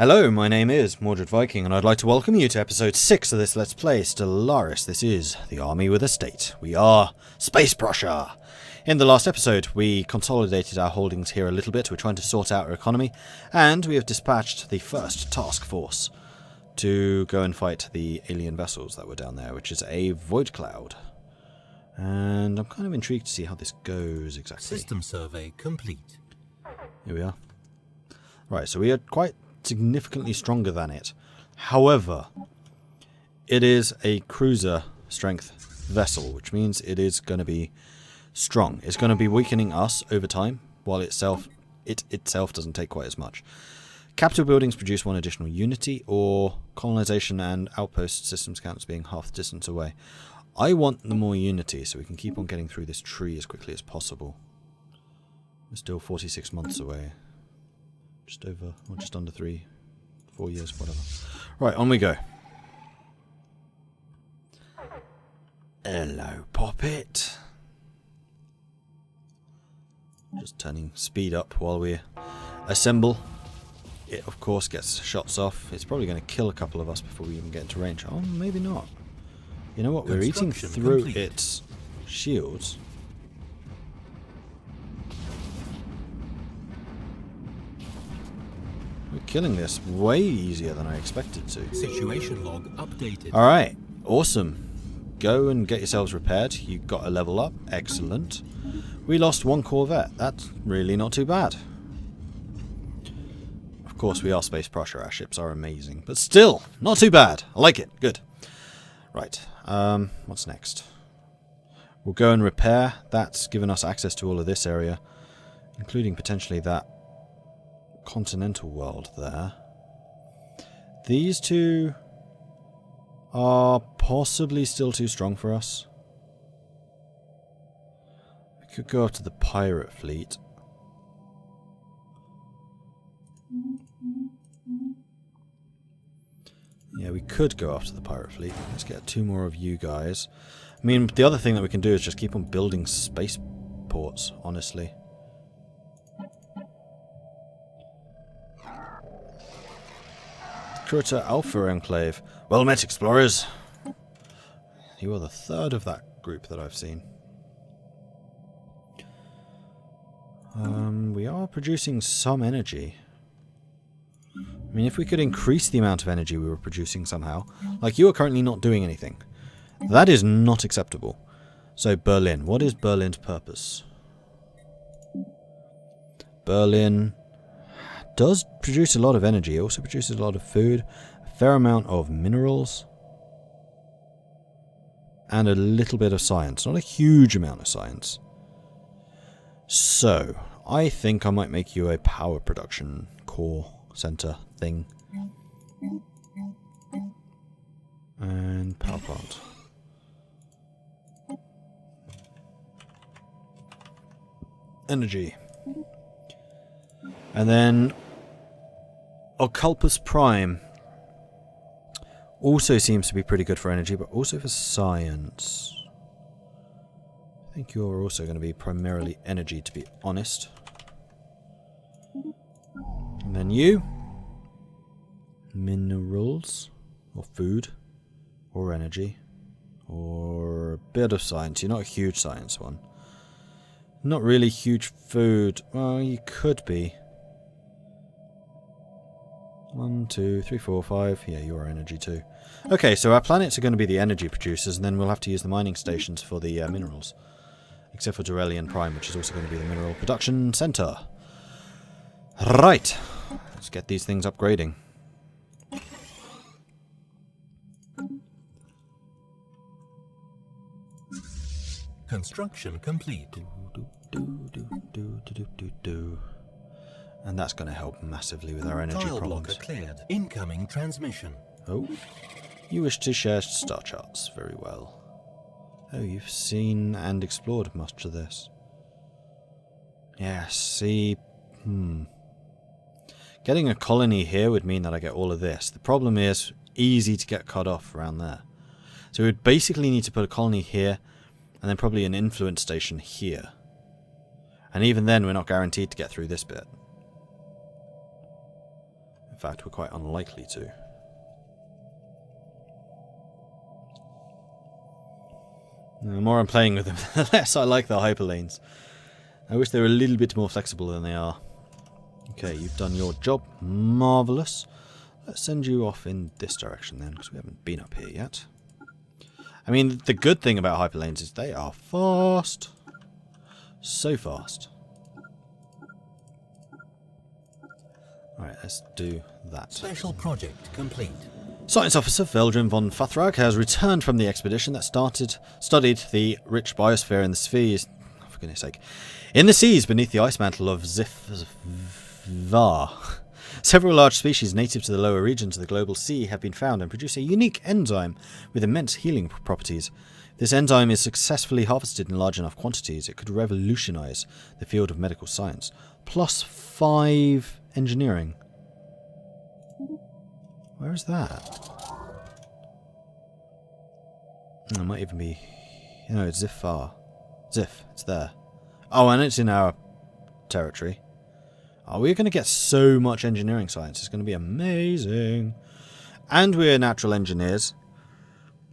Hello, my name is Mordred Viking, and I'd like to welcome you to episode 6 of this Let's Play, Stellaris. This is the army with a state. We are Space Prussia! In the last episode, we consolidated our holdings here a little bit. We're trying to sort out our economy, and we have dispatched the first task force to go and fight the alien vessels that were down there, which is a void cloud. And I'm kind of intrigued to see how this goes exactly. System survey complete. Here we are. Right, so we are quite significantly stronger than it. However, it is a cruiser strength vessel, which means it is going to be strong. It's going to be weakening us over time, while it itself doesn't take quite as much. Capital buildings produce 1 additional unity, or colonization and outpost systems counts being half the distance away. I want the more unity so we can keep on getting through this tree as quickly as possible. We're still 46 months away. Just over, or just under 4 years, whatever. Right, on we go. Hello, Poppet. Just turning speed up while we assemble. It, of course, gets shots off. It's probably going to kill a couple of us before we even get into range. Oh, maybe not. You know what? We're eating through its shields. We're killing this way easier than I expected to. Situation log updated. Alright, awesome. Go and get yourselves repaired. You got a level up. Excellent. We lost 1 corvette. That's really not too bad. Of course, we are Space Prussia. Our ships are amazing. But still, not too bad. I like it. Good. Right. What's next? We'll go and repair. That's given us access to all of this area, including potentially that continental world there. These two are possibly still too strong for us. We could go up to the pirate fleet. Yeah, we could go after the pirate fleet. Let's get 2 more of you guys. I mean, the other thing that we can do is just keep on building space ports, honestly. Crusader Alpha Enclave. Well met, explorers. You are the 3rd of that group that I've seen. We are producing some energy. I mean, if we could increase the amount of energy we were producing somehow. Like, you are currently not doing anything. That is not acceptable. So, Berlin. What is Berlin's purpose? Berlin does produce a lot of energy. It also produces a lot of food, a fair amount of minerals, and a little bit of science. Not a huge amount of science. So, I think I might make you a power production core center thing. And power plant. Energy. And then Occulpus Prime also seems to be pretty good for energy, but also for science. I think you're also going to be primarily energy, to be honest. And then you. Minerals. Or food. Or energy. Or a bit of science. You're not a huge science one. Not really huge food. Well, you could be. 1, 2, 3, 4, 5. Yeah, you are energy too. Okay, so our planets are going to be the energy producers, and then we'll have to use the mining stations for the minerals. Except for Dorelian Prime, which is also going to be the mineral production center. Right. Let's get these things upgrading. Construction complete. And that's going to help massively with our energy Tile problems. blocker cleared. Incoming transmission. Oh, you wish to share star charts. Very well. Oh, you've seen and explored much of this. Yes, see... Getting a colony here would mean that I get all of this. The problem is, easy to get cut off around there. So we would basically need to put a colony here, and then probably an influence station here. And even then, we're not guaranteed to get through this bit. fact, we're quite unlikely to. The more I'm playing with them, the less I like the hyperlanes. I wish they were a little bit more flexible than they are. Okay, you've done your job. Marvellous. Let's send you off in this direction then, because we haven't been up here yet. I mean, the good thing about hyperlanes is they are fast. So fast. Alright, let's do that. Special project complete. Science officer Veldrin von Fathrag has returned from the expedition that studied the rich biosphere in the spheres. Oh, for goodness sake. In the seas beneath the ice mantle of Zifvar. Several large species native to the lower regions of the global sea have been found and produce a unique enzyme with immense healing properties. If this enzyme is successfully harvested in large enough quantities, it could revolutionize the field of medical science. +5 engineering. Where is that? It might even be... No, it's Zifvar. Zif, it's there. Oh, and it's in our territory. Oh, we're going to get so much engineering science. It's going to be amazing. And we're natural engineers,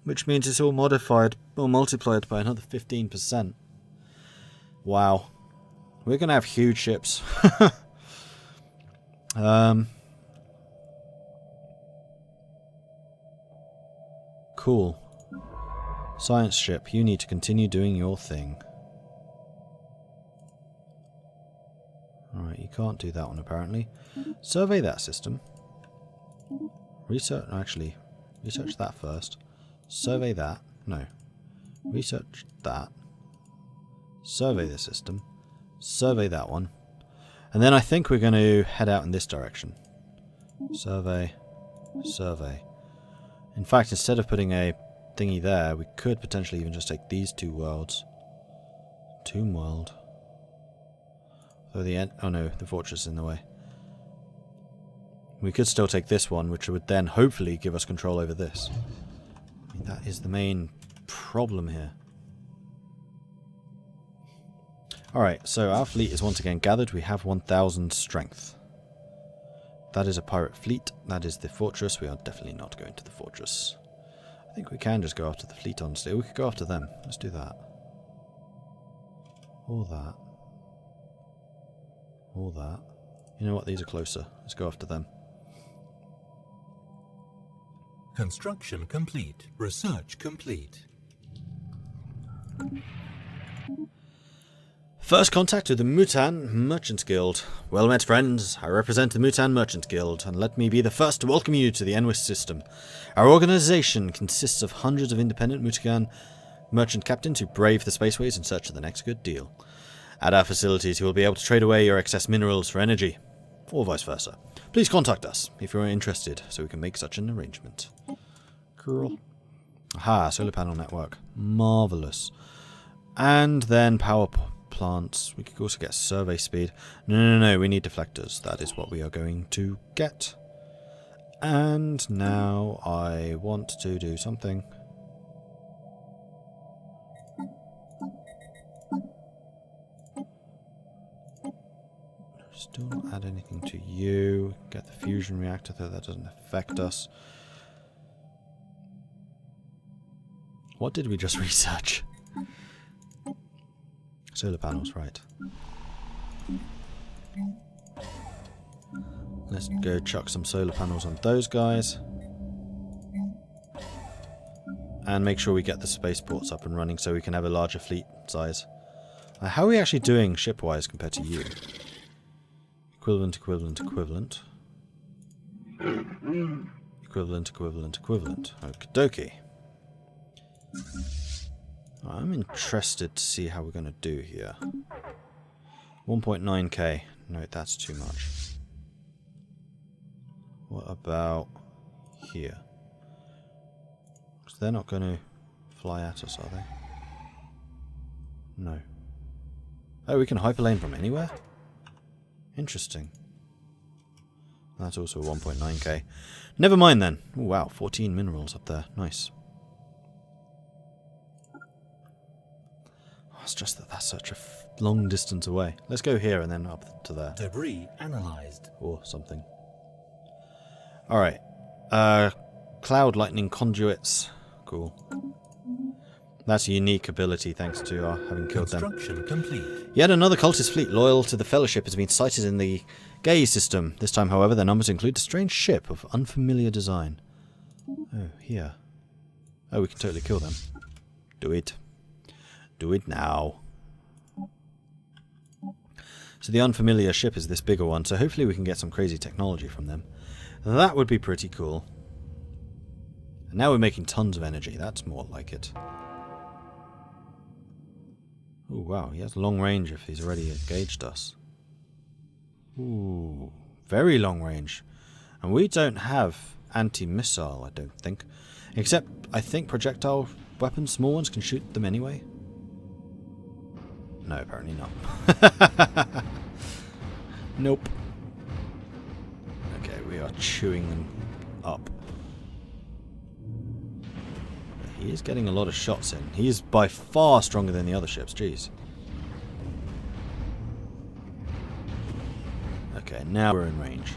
which means it's all modified or multiplied by another 15%. Wow. We're going to have huge ships. Cool. Science ship, you need to continue doing your thing. Alright, you can't do that one apparently. Survey that system. Research that first. Survey that. No. Research that. Survey the system. Survey that one. And then I think we're going to head out in this direction. Survey. Survey. In fact, instead of putting a thingy there, we could potentially even just take these two worlds. Tomb World. Oh no, the fortress is in the way. We could still take this one, which would then hopefully give us control over this. I mean, that is the main problem here. Alright, so our fleet is once again gathered. We have 1,000 strength. That is a pirate fleet. That is the fortress. We are definitely not going to the fortress. I think we can just go after the fleet, honestly. We could go after them. Let's do that. Or that. Or that. You know what? These are closer. Let's go after them. Construction complete. Research complete. First contact with the Mutan Merchant Guild. Well met, friends. I represent the Mutan Merchant Guild, and let me be the first to welcome you to the Enwis system. Our organization consists of hundreds of independent Mutan merchant captains who brave the spaceways in search of the next good deal. At our facilities, you will be able to trade away your excess minerals for energy, or vice versa. Please contact us if you are interested, so we can make such an arrangement. Cool. Aha, solar panel network. Marvellous. And then power plants. We could also get survey speed. No, we need deflectors. That is what we are going to get. And now I want to do something. Still not add anything to you. Get the fusion reactor, though that doesn't affect us. What did we just research? Solar panels, right. Let's go chuck some solar panels on those guys. And make sure we get the spaceports up and running so we can have a larger fleet size. How are we actually doing ship-wise compared to you? Equivalent. Equivalent. Okie dokie. I'm interested to see how we're going to do here. 1.9k. No, that's too much. What about here? Because they're not going to fly at us, are they? No. Oh, we can hyperlane from anywhere? Interesting. That's also 1.9k. Never mind then. Oh, wow, 14 minerals up there. Nice. It's just that that's such a long distance away. Let's go here and then up to there. Debris analyzed. Or something. Alright. Cloud lightning conduits. Cool. That's a unique ability thanks to our having killed them. Construction complete. Yet another cultist fleet loyal to the Fellowship has been sighted in the Gaze system. This time, however, their numbers include a strange ship of unfamiliar design. Oh, here. Oh, we can totally kill them. Do it. Do it now. So the unfamiliar ship is this bigger one, so hopefully we can get some crazy technology from them. That would be pretty cool. And now we're making tons of energy. That's more like it. Oh wow, he has long range if he's already engaged us. Ooh, very long range. And we don't have anti-missile, I don't think. Except, I think projectile weapons, small ones, can shoot them anyway. No, apparently not. Nope. Okay, we are chewing them up. He is getting a lot of shots in. He is by far stronger than the other ships. Jeez. Okay, now we're in range.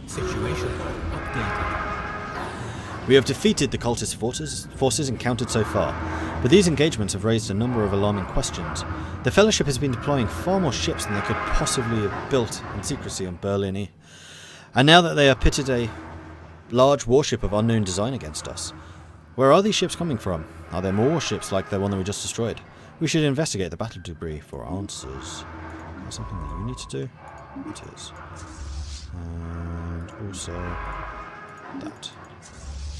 Situation updated. We have defeated the cultist forces encountered so far, but these engagements have raised a number of alarming questions. The Fellowship has been deploying far more ships than they could possibly have built in secrecy on Berlin. And now that they have pitted a large warship of unknown design against us, where are these ships coming from? Are there more warships like the one that we just destroyed? We should investigate the battle debris for answers. Is that something that you need to do? It is. And also that.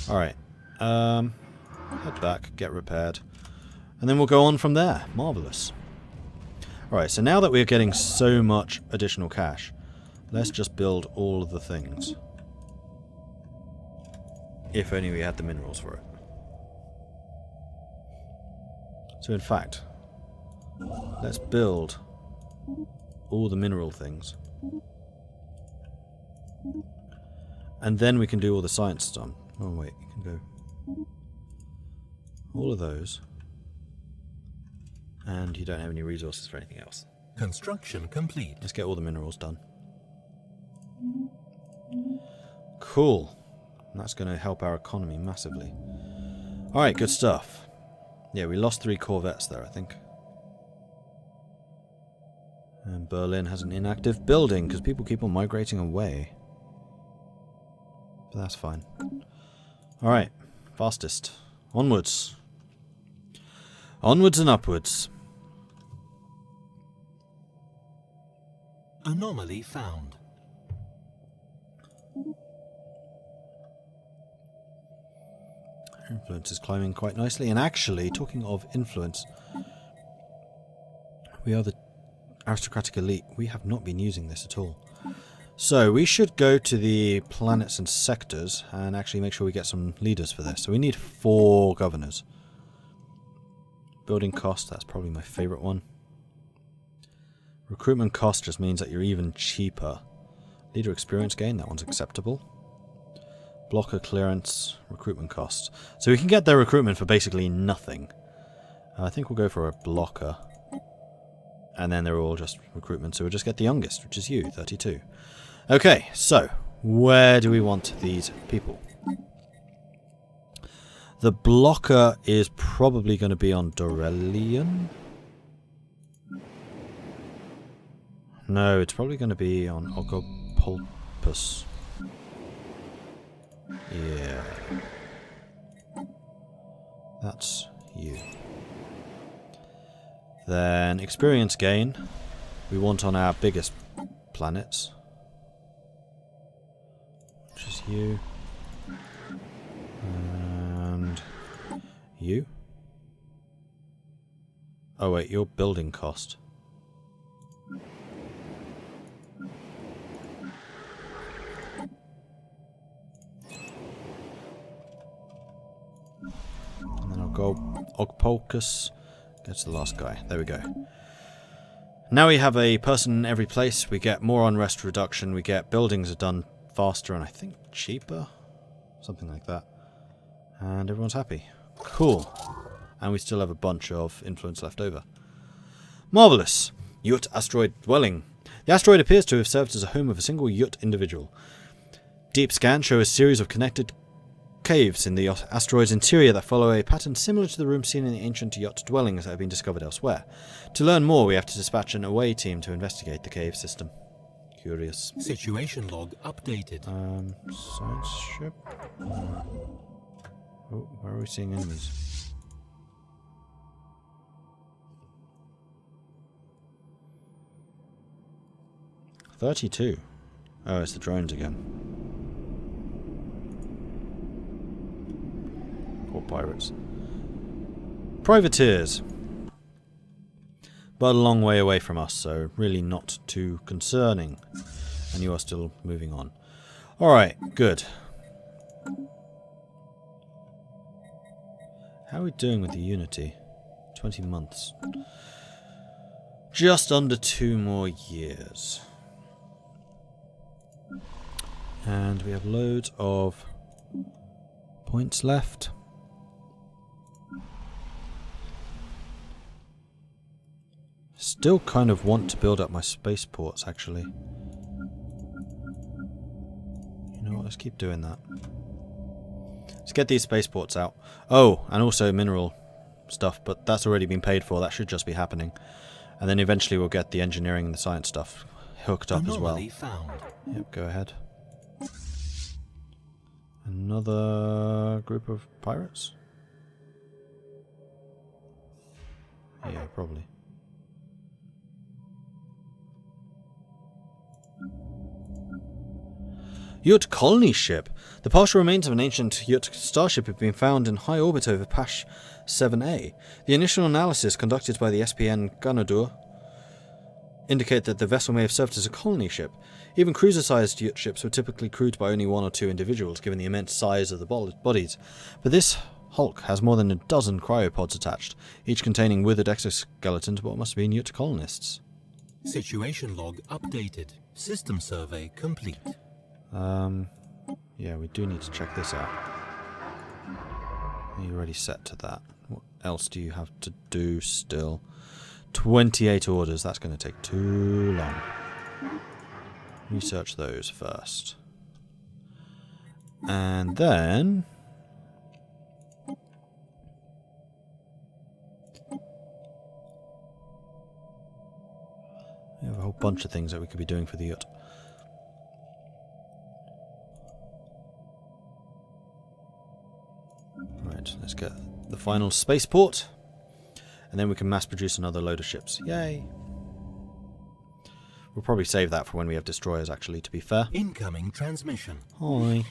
Alright. Head back, get repaired. And then we'll go on from there. Marvellous. Alright, so now that we're getting so much additional cash, let's just build all of the things. If only we had the minerals for it. So in fact, let's build all the mineral things. And then we can do all the science stuff. Oh wait, you can go all of those. And you don't have any resources for anything else. Construction complete. Let's get all the minerals done. Cool. That's going to help our economy massively. Alright, good stuff. Yeah, we lost 3 corvettes there, I think. And Berlin has an inactive building because people keep on migrating away. But that's fine. Alright, fastest. Onwards. Onwards and upwards. Anomaly found. Influence is climbing quite nicely. And actually, talking of influence, we are the aristocratic elite. We have not been using this at all. So we should go to the planets and sectors and actually make sure we get some leaders for this. So we need 4 governors. Building cost, that's probably my favourite one. Recruitment cost just means that you're even cheaper. Leader experience gain, that one's acceptable. Blocker clearance, recruitment cost. So we can get their recruitment for basically nothing. I think we'll go for a blocker. And then they're all just recruitment, so we'll just get the youngest, which is you, 32. Okay, so where do we want these people? The blocker is probably going to be on Dorelion. No, it's probably going to be on Ogopulpus. Yeah. That's you. Then experience gain we want on our biggest planets, which is you and you. Oh wait, your building cost. And then I'll go Ogpolkus. That's the last guy. There we go. Now we have a person in every place. We get more unrest reduction. We get buildings are done faster and I think cheaper. Something like that. And everyone's happy. Cool. And we still have a bunch of influence left over. Marvellous. Yut asteroid dwelling. The asteroid appears to have served as a home of a single Yut individual. Deep scans show a series of connected caves in the asteroid's interior that follow a pattern similar to the room seen in the ancient Yut dwellings that have been discovered elsewhere. To learn more, we have to dispatch an away team to investigate the cave system. Curious. Situation log updated. Science ship? Oh, where are we seeing enemies? $32. Oh, it's the drones again. Poor pirates. Privateers. But a long way away from us, so really not too concerning. And you are still moving on. Alright, good. How are we doing with the Unity? 20 months. Just under 2 more years. And we have loads of points left. Still kind of want to build up my spaceports, actually. You know what, let's keep doing that. Let's get these spaceports out. Oh, and also mineral stuff, but that's already been paid for. That should just be happening. And then eventually we'll get the engineering and the science stuff hooked up as well. Found. Yep, go ahead. Another group of pirates? Yeah, probably. Yut colony ship. The partial remains of an ancient Yut starship have been found in high orbit over Pash 7A. The initial analysis conducted by the SPN Ganadur indicate that the vessel may have served as a colony ship. Even cruiser-sized Yut ships were typically crewed by only 1 or 2 individuals, given the immense size of the bodies. But this hulk has more than a dozen cryopods attached, each containing withered exoskeletons of what must have been Yut colonists. Situation log updated. System survey complete. Yeah, we do need to check this out. Are you already set to that? What else do you have to do still? 28 orders, that's going to take too long. Research those first. And then... we have a whole bunch of things that we could be doing for the Yut. Right, let's get the final spaceport. And then we can mass produce another load of ships. Yay! We'll probably save that for when we have destroyers, actually, to be fair. Incoming transmission. Hi.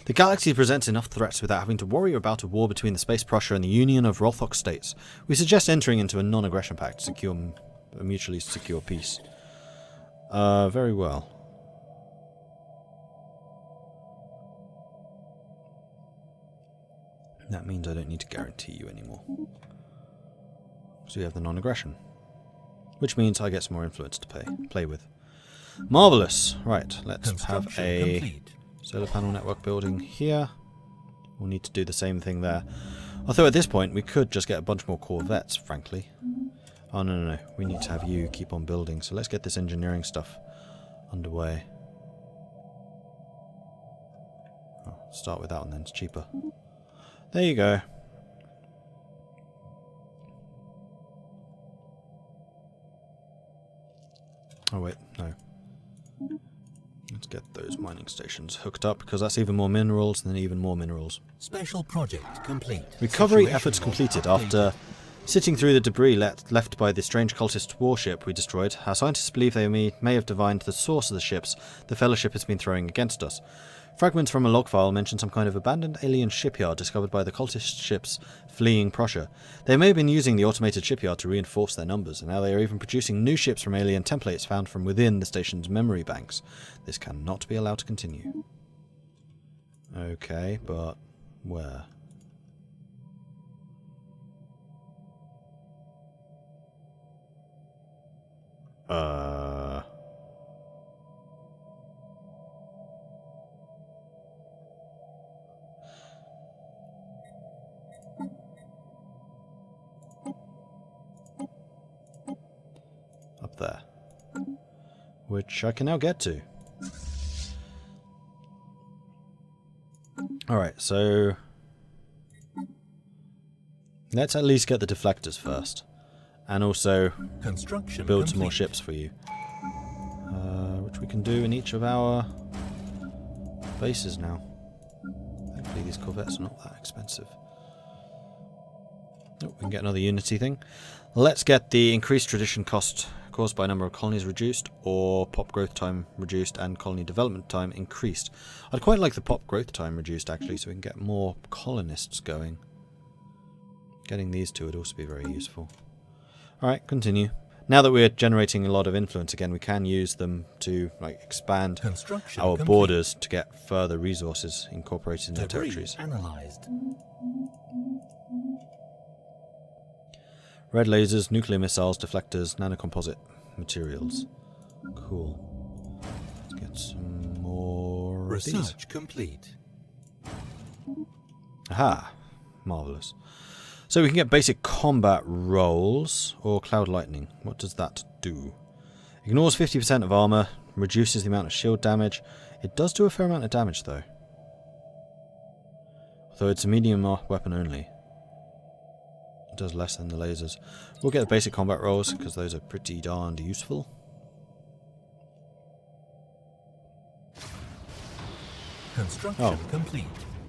The galaxy presents enough threats without having to worry about a war between the Space Prussia and the Union of Rolthok states. We suggest entering into a non-aggression pact to secure a mutually secure peace. Very well. That means I don't need to guarantee you anymore. So we have the non-aggression. Which means I get some more influence to play with. Marvellous. Right, let's have a complete. solar panel network building here. We'll need to do the same thing there. Although at this point we could just get a bunch more corvettes, frankly. Oh, no. We need to have you keep on building. So let's get this engineering stuff underway. Oh, start with that one then, it's cheaper. There you go. Oh wait, no. Let's get those mining stations hooked up, because that's even more minerals and then even more minerals. Special project complete. Recovery Situation efforts log completed. updated. After sitting through the debris left by the strange cultist warship we destroyed, our scientists believe they may have divined the source of the ships the Fellowship has been throwing against us. Fragments from a log file mention some kind of abandoned alien shipyard discovered by the cultist ships fleeing Prussia. They may have been using the automated shipyard to reinforce their numbers, and now they are even producing new ships from alien templates found from within the station's memory banks. This cannot be allowed to continue. Okay, but where? Up there. which I can now get to. Alright, so let's at least get the deflectors first. And also build some more ships for you. Which we can do in each of our bases now. Thankfully these corvettes are not that expensive. Oh, we can get another Unity thing. Let's get the increased tradition cost caused by number of colonies reduced, or pop growth time reduced and colony development time increased. I'd quite like the pop growth time reduced actually, so we can get more colonists going. Getting these two would also be very useful. Alright, continue. Now that we're generating a lot of influence again, we can use them to expand our borders to get further resources incorporated into our territories. Analyzed. Red lasers, nuclear missiles, deflectors, nanocomposite materials. Cool. Let's get some more of these. Research complete. Aha! Marvellous. So we can get basic combat rolls or cloud lightning. What does that do? Ignores 50% of armor, reduces the amount of shield damage. It does do a fair amount of damage though. Although it's a medium weapon only. It does less than the lasers. We'll get the basic combat rolls because those are pretty darned useful. Construction complete.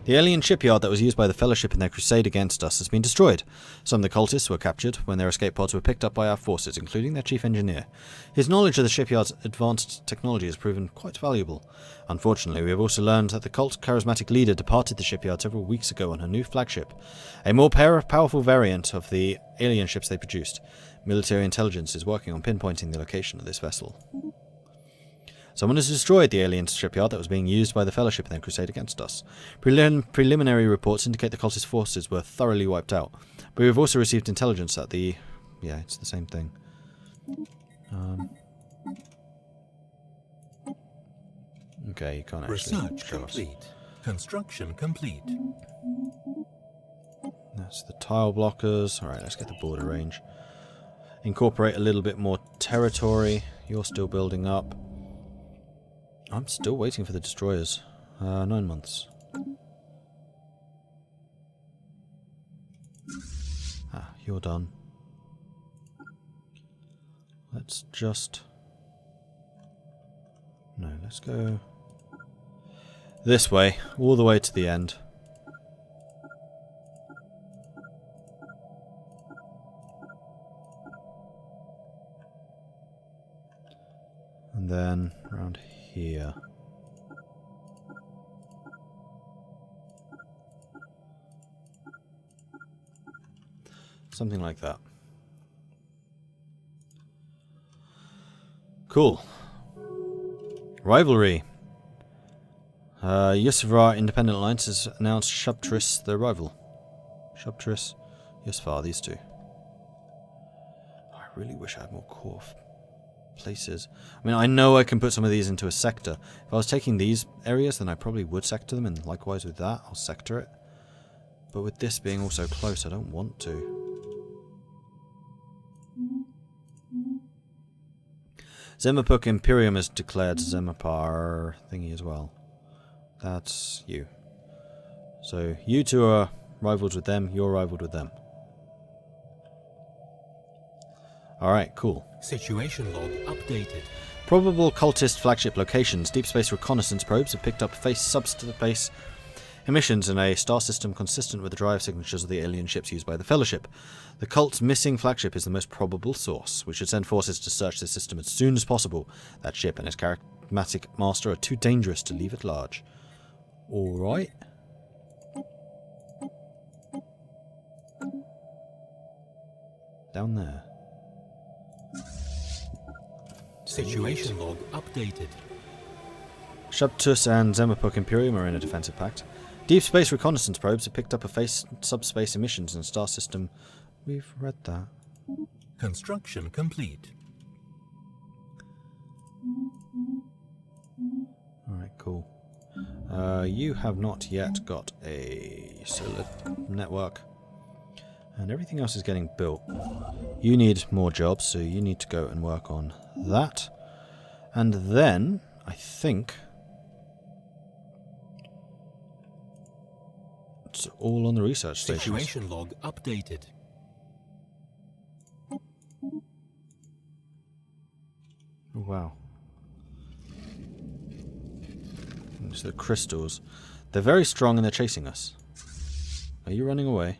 The alien shipyard that was used by the Fellowship in their crusade against us has been destroyed. Some of the cultists were captured when their escape pods were picked up by our forces, including their chief engineer. His knowledge of the shipyard's advanced technology has proven quite valuable. Unfortunately, we have also learned that the cult's charismatic leader departed the shipyard several weeks ago on her new flagship, a more powerful variant of the alien ships they produced. Military intelligence is working on pinpointing the location of this vessel. Someone has destroyed the alien shipyard that was being used by the Fellowship in their crusade against us. Preliminary reports indicate the cultist forces were thoroughly wiped out, but we have also received intelligence that the... yeah, it's the same thing. Okay, you can't actually Research show us. complete. Construction complete. That's the tile blockers. Alright, let's get the border range. Incorporate a little bit more territory. You're still building up. I'm still waiting for the destroyers. 9 months. Ah, you're done. Let's just... no, let's go this way, all the way to the end. And then around here. Something like that. Cool. Rivalry. Yusufar Independent Alliance has announced Shubtris their rival. Shubtris, Yusufar, these two. I really wish I had more core places. I mean, I know I can put some of these into a sector. If I was taking these areas, then I probably would sector them, and likewise with that, I'll sector it. But with this being also close, I don't want to. Zemapuk Imperium has declared Zemapar thingy as well. That's you. So you two are rivals with them, you're rivaled with them. Alright, cool. Situation log updated. Probable cultist flagship locations. Deep space reconnaissance probes have picked up subspace emissions in a star system consistent with the drive signatures of the alien ships used by the Fellowship. The cult's missing flagship is the most probable source. We should send forces to search the system as soon as possible. That ship and its charismatic master are too dangerous to leave at large. Alright. Down there. Situation log updated. Shubtus and Zemapuk Imperium are in a defensive pact. Deep space reconnaissance probes have picked up a subspace emissions in a star system. We've read that. Construction complete. Alright, cool. You have not yet got a solar network. And everything else is getting built. You need more jobs, so you need to go and work on that. And then, I think... it's all on the research stations. Situation log updated. Oh, wow. It's the crystals. They're very strong and they're chasing us. Are you running away?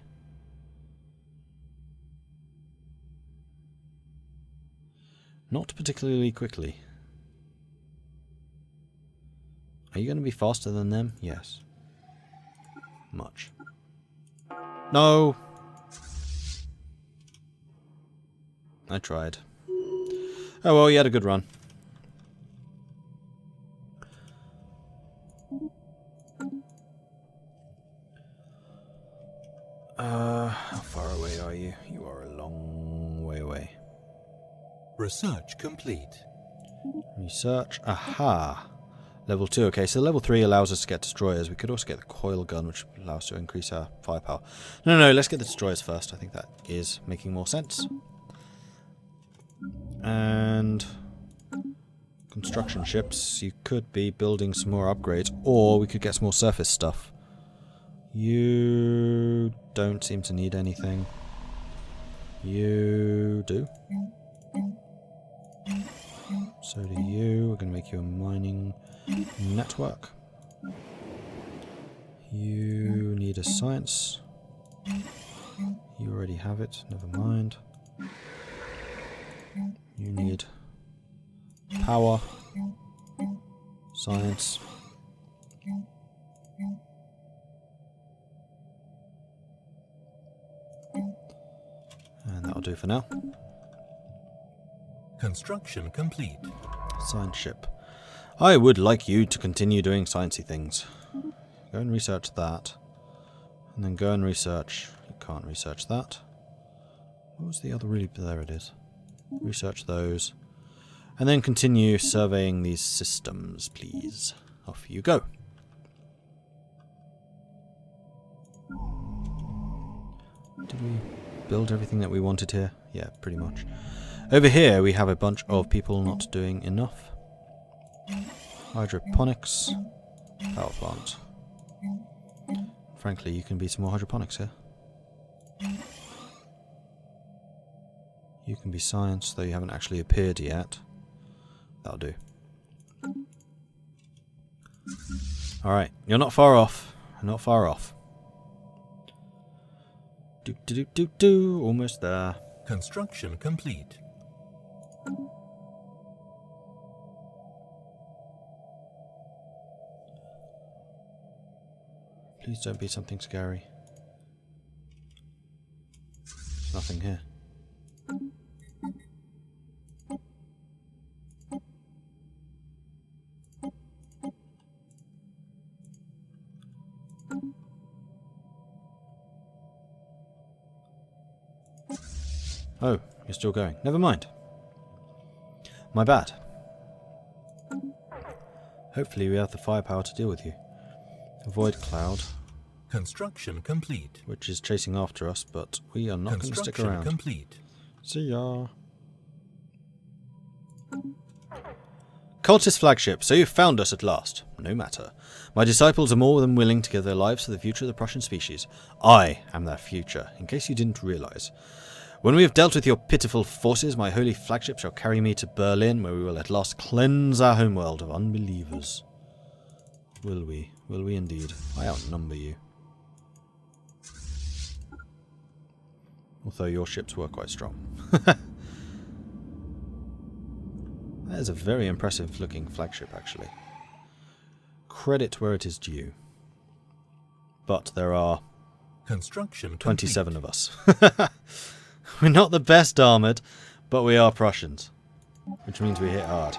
Not particularly quickly. Are you going to be faster than them? Yes. Much. No! I tried. Oh well, you had a good run. How far away are you? You are a long way away. Research complete. Research. Aha! Level 2. Okay, so level 3 allows us to get destroyers. We could also get the coil gun, which allows us to increase our firepower. No, let's get the destroyers first. I think that is making more sense. And... construction ships. You could be building some more upgrades, or we could get some more surface stuff. You don't seem to need anything. You do. So do you. We're going to make you a mining network. You need a science. You already have it. Never mind. You need power. Science. And that'll do for now. Construction complete. Science ship. I would like you to continue doing sciencey things. Go and research that. And then go and research... you can't research that. What was the other really... there it is. Research those. And then continue surveying these systems, please. Off you go. Did we build everything that we wanted here? Yeah, pretty much. Over here we have a bunch of people not doing enough. Hydroponics. Power plant. Frankly, you can be some more hydroponics here. You can be science, though you haven't actually appeared yet. That'll do. Alright, you're not far off. Not far off. Almost there. Construction complete. Please don't be something scary. There's nothing here. Oh, you're still going. Never mind. My bad. Hopefully we have the firepower to deal with you. Avoid cloud. Construction complete. Which is chasing after us, but we are not going to stick around. Complete. See ya. Cultist flagship, so you've found us at last. No matter. My disciples are more than willing to give their lives for the future of the Prussian species. I am that future, in case you didn't realize. When we have dealt with your pitiful forces, my holy flagship shall carry me to Berlin, where we will at last cleanse our homeworld of unbelievers. Will we? Will we indeed? I outnumber you. Although your ships were quite strong. That is a very impressive looking flagship, actually. Credit where it is due. But there are Construction 27 of us. We're not the best armoured, but we are Prussians. Which means we hit hard.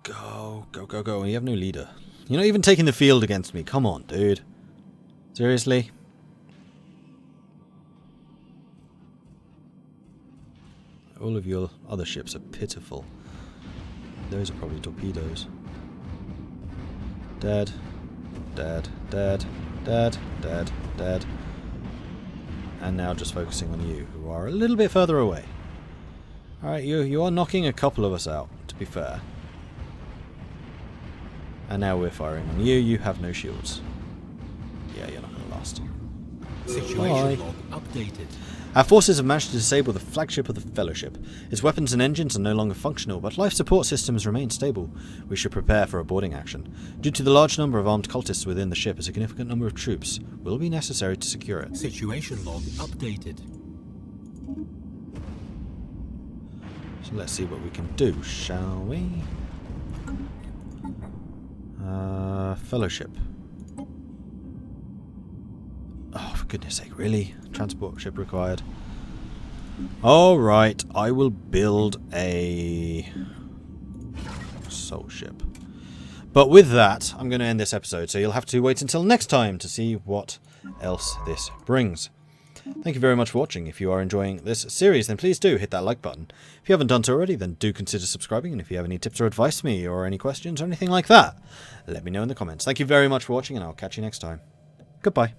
Go, go, go, go. You have no leader. You're not even taking the field against me. Come on, dude. Seriously? All of your other ships are pitiful. Those are probably torpedoes. Dead. Dead. Dead. Dead. Dead. Dead. And now just focusing on you, who are a little bit further away. Alright, you are knocking a couple of us out, to be fair. And now we're firing on you. You have no shields. Yeah, you're not going to last. Situation log updated. Our forces have managed to disable the flagship of the Fellowship. Its weapons and engines are no longer functional, but life support systems remain stable. We should prepare for a boarding action. Due to the large number of armed cultists within the ship, a significant number of troops will be necessary to secure it. Situation log updated. So let's see what we can do, shall we? Fellowship. Oh, for goodness sake, really? Transport ship required. Alright, I will build a soul ship. But with that, I'm going to end this episode, so you'll have to wait until next time to see what else this brings. Thank you very much for watching. If you are enjoying this series, then please do hit that like button. If you haven't done so already, then do consider subscribing, and if you have any tips or advice for me, or any questions or anything like that, let me know in the comments. Thank you very much for watching, and I'll catch you next time. Goodbye.